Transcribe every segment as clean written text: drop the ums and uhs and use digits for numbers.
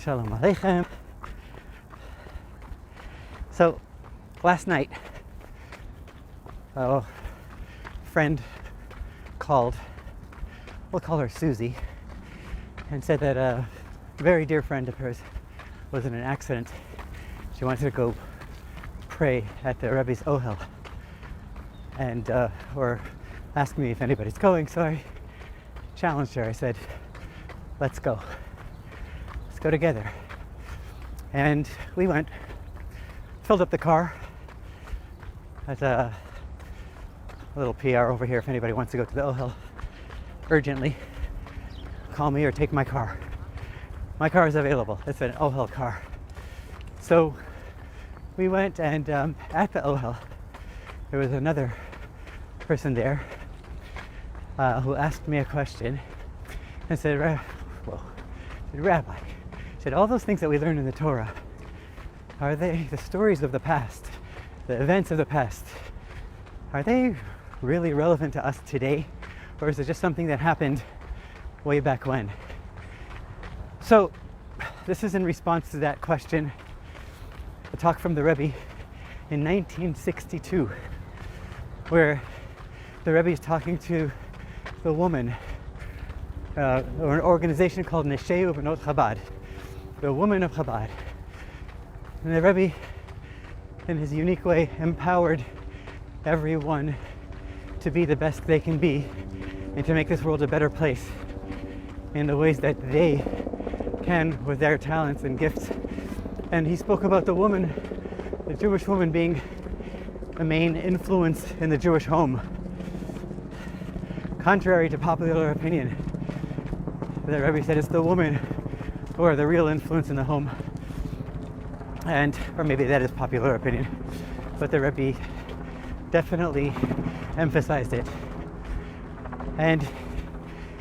Shalom Aleichem. So, last night, a friend called, we'll call her Susie, and said that a very dear friend of hers was in an accident. She wanted to go pray at the Rebbe's Ohel, and or asked me if anybody's going, so I challenged her. I said, let's go together. And we went, filled up the car. That's a little PR over here if anybody wants to go to the Ohel urgently. Call me or take my car. My car is available. It's an Ohel car. So we went, and at the Ohel there was another person there who asked me a question and said, Rabbi, said, all those things that we learn in the Torah, are they the stories of the past, the events of the past? Are they really relevant to us today? Or is it just something that happened way back when? So this is in response to that question, a talk from the Rebbe in 1962, where the Rebbe is talking to the woman, or an organization called Neshei Ubenot Chabad, the woman of Chabad. And the Rebbe, in his unique way, empowered everyone to be the best they can be and to make this world a better place in the ways that they can with their talents and gifts. And he spoke about the woman, the Jewish woman, being the main influence in the Jewish home. Contrary to popular opinion, the Rebbe said it's the woman who are the real influence in the home. And, or maybe that is popular opinion, but the Rebbe definitely emphasized it. And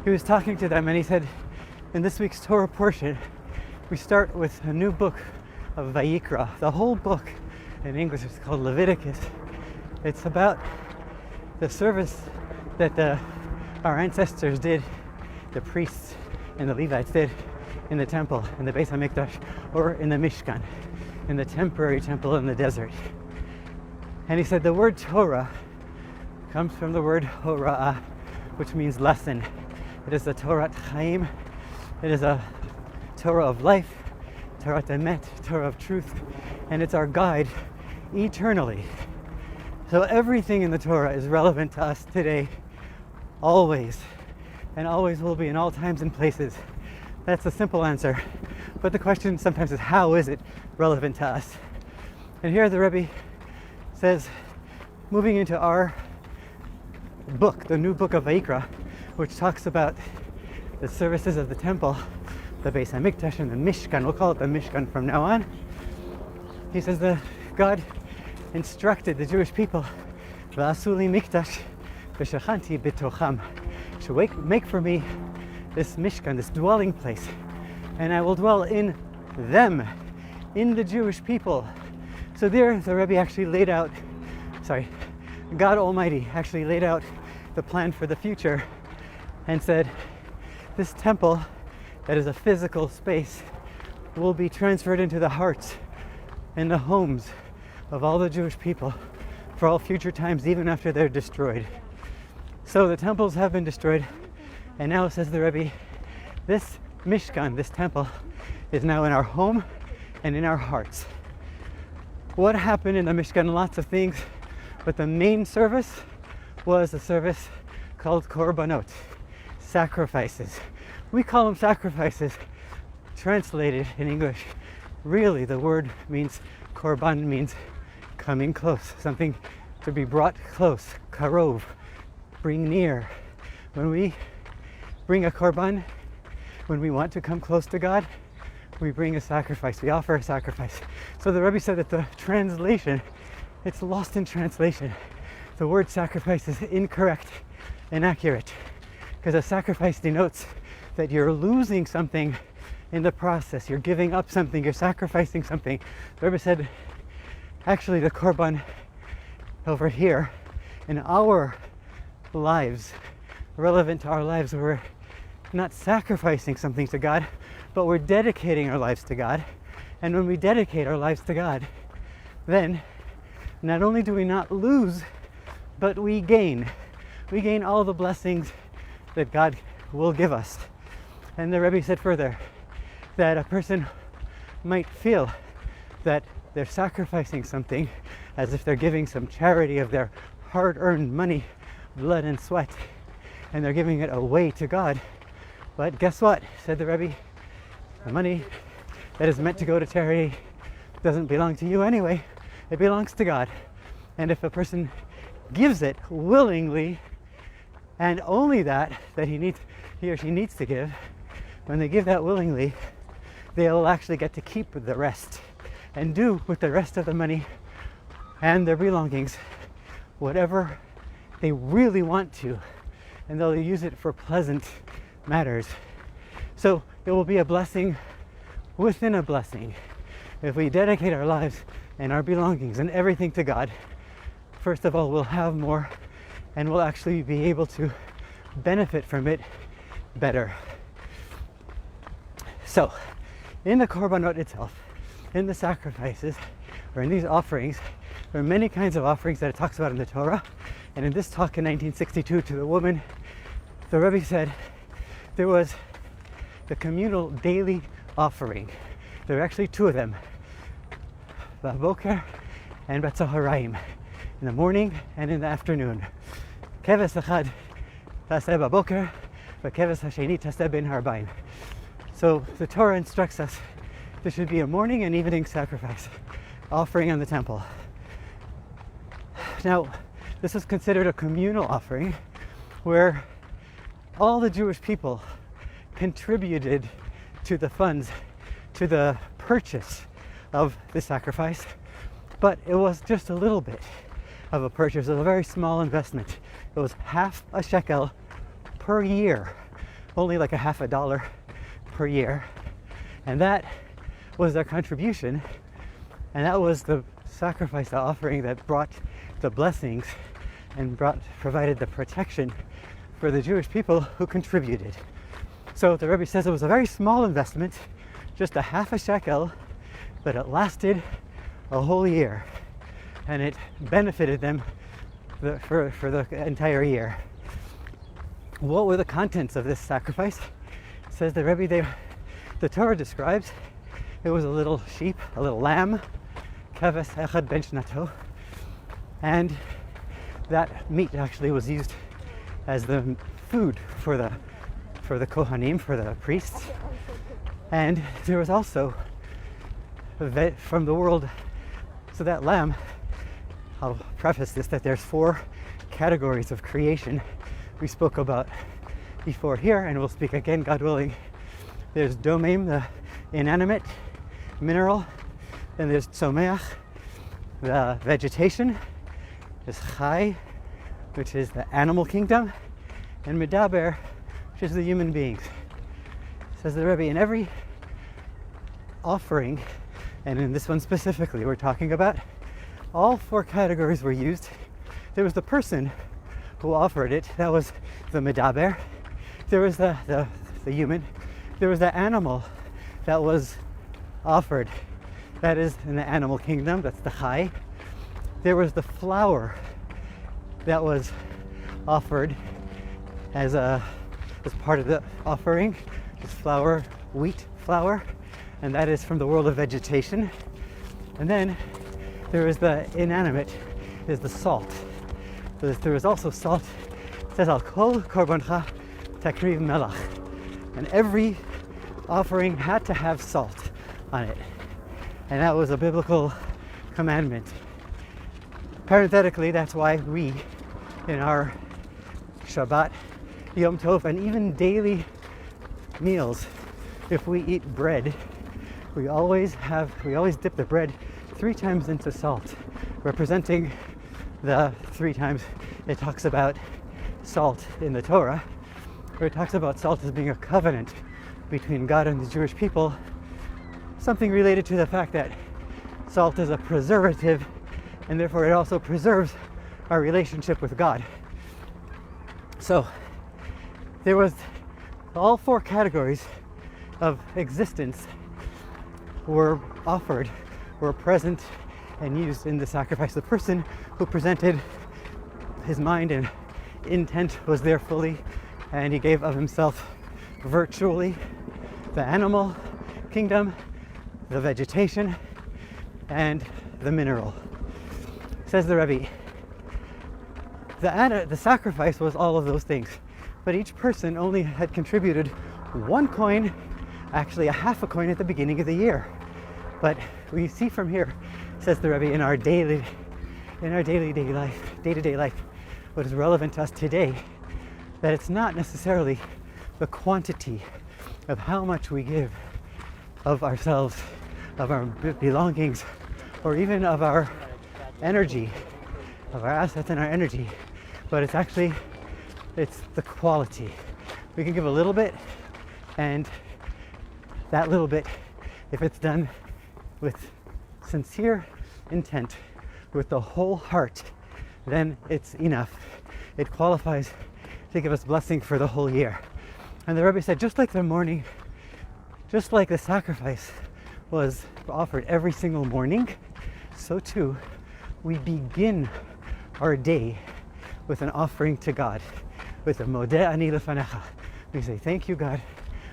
he was talking to them, and he said, in this week's Torah portion, we start with a new book of Vayikra. The whole book in English is called Leviticus. It's about the service that our ancestors did, the priests and the Levites did in the temple, in the Beis HaMikdash, or in the Mishkan, in the temporary temple in the desert. And he said the word Torah comes from the word Hora'ah, which means lesson. It is a Torah Chaim. It is a Torah of life, Torah Emet, Torah of truth, and it's our guide eternally. So everything in the Torah is relevant to us today, always, and always will be in all times and places. That's a simple answer. But the question sometimes is, how is it relevant to us? And here the Rebbe says, moving into our book, the new book of Vayikra, which talks about the services of the temple, the Beis HaMikdash and the Mishkan, we'll call it the Mishkan from now on. He says that God instructed the Jewish people, V'asu li mikdash v'shachanti b'tocham, to make for me this Mishkan, this dwelling place, and I will dwell in them, in the Jewish people. So there the Rebbe actually laid out, God Almighty actually laid out the plan for the future and said, this temple that is a physical space will be transferred into the hearts and the homes of all the Jewish people for all future times, even after they're destroyed. So the temples have been destroyed, and now, says the Rebbe, this Mishkan, this temple, is now in our home and in our hearts. What happened in the Mishkan? Lots of things, but the main service was a service called Korbanot, sacrifices. We call them sacrifices. Translated in English, really the word means, Korban means coming close, something to be brought close, karov, bring near. When we bring a korban, when we want to come close to God, we bring a sacrifice, we offer a sacrifice. So the Rebbe said that the translation, it's lost in translation. The word sacrifice is incorrect, inaccurate, because a sacrifice denotes that you're losing something in the process, you're giving up something, you're sacrificing something. The Rebbe said, actually the korban over here in our lives, relevant to our lives, we're not sacrificing something to God, but we're dedicating our lives to God. And when we dedicate our lives to God, then not only do we not lose, but we gain. We gain all the blessings that God will give us. And the Rebbe said further that a person might feel that they're sacrificing something as if they're giving some charity of their hard-earned money, blood and sweat, and they're giving it away to God. But guess what, said the Rebbe, the money that is meant to go to charity doesn't belong to you anyway. It belongs to God. And if a person gives it willingly, and only that he or she needs to give, when they give that willingly, they'll actually get to keep the rest and do with the rest of the money and their belongings whatever they really want to, and they'll use it for pleasant matters. So it will be a blessing within a blessing. If we dedicate our lives and our belongings and everything to God, first of all, we'll have more, and we'll actually be able to benefit from it better. So, in the korbanot itself, in the sacrifices, or in these offerings, there are many kinds of offerings that it talks about in the Torah. And in this talk in 1962 to the woman, the Rebbe said there was the communal daily offering. There are actually two of them, Vayikra and Batzaharayim, in the morning and in the afternoon. Keves echad taseh b'boker, v'keves hasheni taseh ben harbayim. So the Torah instructs us there should be a morning and evening sacrifice offering on the temple. Now, this is considered a communal offering where all the Jewish people contributed to the funds, to the purchase of the sacrifice, but it was just a little bit of a purchase. It was a very small investment. It was half a shekel per year, only like a half a dollar per year, and that was their contribution, and that was the sacrifice, the offering that brought the blessings and provided the protection for the Jewish people who contributed. So the Rebbe says it was a very small investment, just a half a shekel, but it lasted a whole year, and it benefited them for the entire year. What were the contents of this sacrifice? Says the Rebbe, the Torah describes it was a little sheep, a little lamb, keves echad ben shnato, and that meat actually was used as the food for the kohanim, for the priests. And there was also from the world, so that lamb, I'll preface this that there's 4 categories of creation we spoke about before here, and we'll speak again, God willing. There's domem, the inanimate mineral, then there's tzomeach, the vegetation, there's chai, which is the animal kingdom, and medaber, which is the human beings. Says the Rebbe, in every offering, and in this one specifically we're talking about, all 4 categories were used. There was the person who offered it, that was the medaber. There was the human. There was the animal that was offered, that is in the animal kingdom, that's the chai. There was the flour that was offered as part of the offering, it's flour, wheat flour, and that is from the world of vegetation. And then there is the inanimate, is the salt. There was also salt. It says al kol korbancha takriv melach, and every offering had to have salt on it, and that was a biblical commandment. Parenthetically, that's why we, in our Shabbat, Yom Tov, and even daily meals, if we eat bread, we always dip the bread 3 times into salt, representing the 3 times it talks about salt in the Torah, where it talks about salt as being a covenant between God and the Jewish people, something related to the fact that salt is a preservative, and therefore it also preserves our relationship with God. So there was all four categories of existence were offered, were present and used in the sacrifice. The person who presented his mind and intent was there fully, and he gave of himself virtually. The animal kingdom, the vegetation, and the mineral. Says the Rebbe, the sacrifice was all of those things, but each person only had contributed one coin, actually a half a coin at the beginning of the year. But we see from here, says the Rebbe, in our day-to-day life, what is relevant to us today, that it's not necessarily the quantity of how much we give of ourselves, of our belongings, or even of our energy, of our assets and our energy, but it's the quality. We can give a little bit, and that little bit, if it's done with sincere intent, with the whole heart, then it's enough. It qualifies to give us blessing for the whole year. And the Rebbe said, just like the sacrifice was offered every single morning, so too we begin our day with an offering to God, with a modeh ani lefanecha. We say, thank you, God,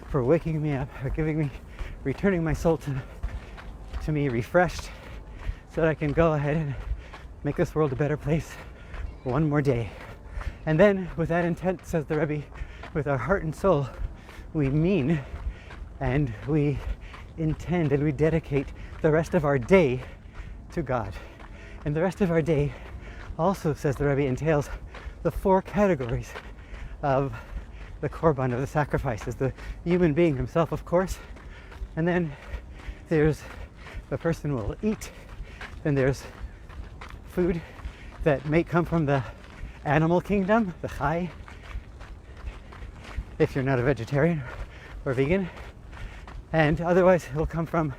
for waking me up, for returning my soul to me refreshed, so that I can go ahead and make this world a better place one more day. And then with that intent, says the Rebbe, with our heart and soul, we mean and we intend and we dedicate the rest of our day to God. And the rest of our day also, says the Rebbe, entails the four categories of the korban, of the sacrifices. The human being himself, of course, and then there's the person will eat, then there's food that may come from the animal kingdom, the chai, if you're not a vegetarian or vegan, and otherwise it will come from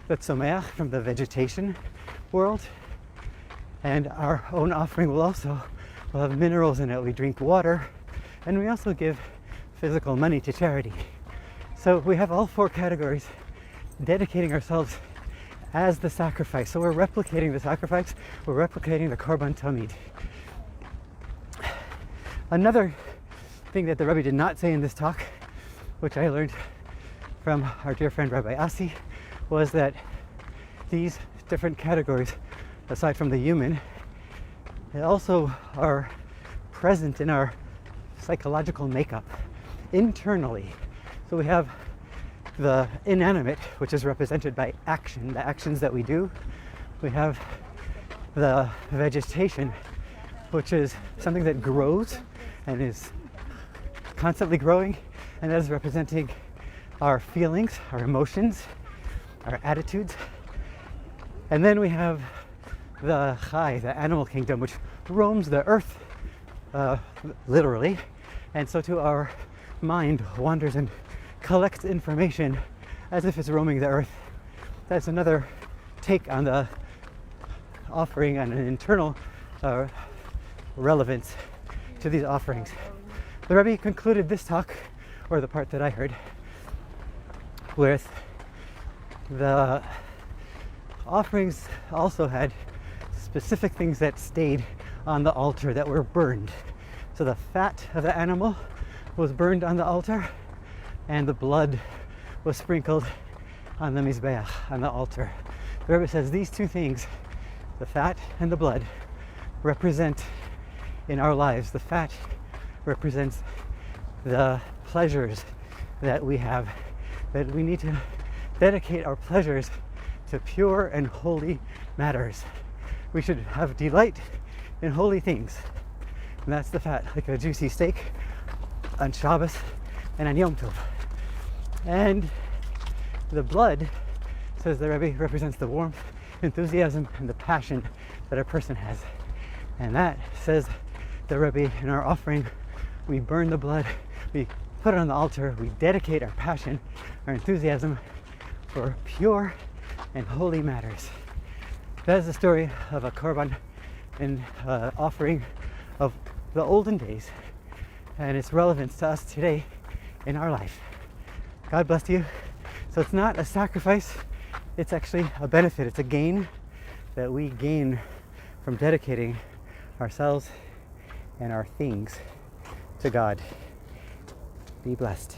the tzomeach, from the vegetation world. And our own offering will have minerals in it. We drink water, and we also give physical money to charity. So we have all four categories dedicating ourselves as the sacrifice. So we're replicating the sacrifice, we're replicating the korban tamid. Another thing that the Rebbe did not say in this talk, which I learned from our dear friend Rabbi Asi, was that these different categories, aside from the human, they also are present in our psychological makeup internally. So we have the inanimate, which is represented by action, the actions that we do. We have the vegetation, which is something that grows and is constantly growing, and that is representing our feelings, our emotions, our attitudes. And then we have the chai, the animal kingdom, which roams the earth, literally, and so too our mind wanders and collects information as if it's roaming the earth. That's another take on the offering and an internal relevance to these offerings. The Rebbe concluded this talk, or the part that I heard, with the offerings also had specific things that stayed on the altar that were burned. So the fat of the animal was burned on the altar, and the blood was sprinkled on the mizbeach, on the altar. The Rebbe says these two things, the fat and the blood, represent in our lives. The fat represents the pleasures that we have, that we need to dedicate our pleasures to pure and holy matters. We should have delight in holy things, and that's the fat, like a juicy steak on Shabbos and on Yom Tov. And the blood, says the Rebbe, represents the warmth, enthusiasm, and the passion that a person has. And that, says the Rebbe, in our offering, we burn the blood, we put it on the altar, we dedicate our passion, our enthusiasm for pure and holy matters. That is the story of a korban, an offering of the olden days, and its relevance to us today in our life. God bless you. So it's not a sacrifice, it's actually a benefit. It's a gain that we gain from dedicating ourselves and our things to God. Be blessed.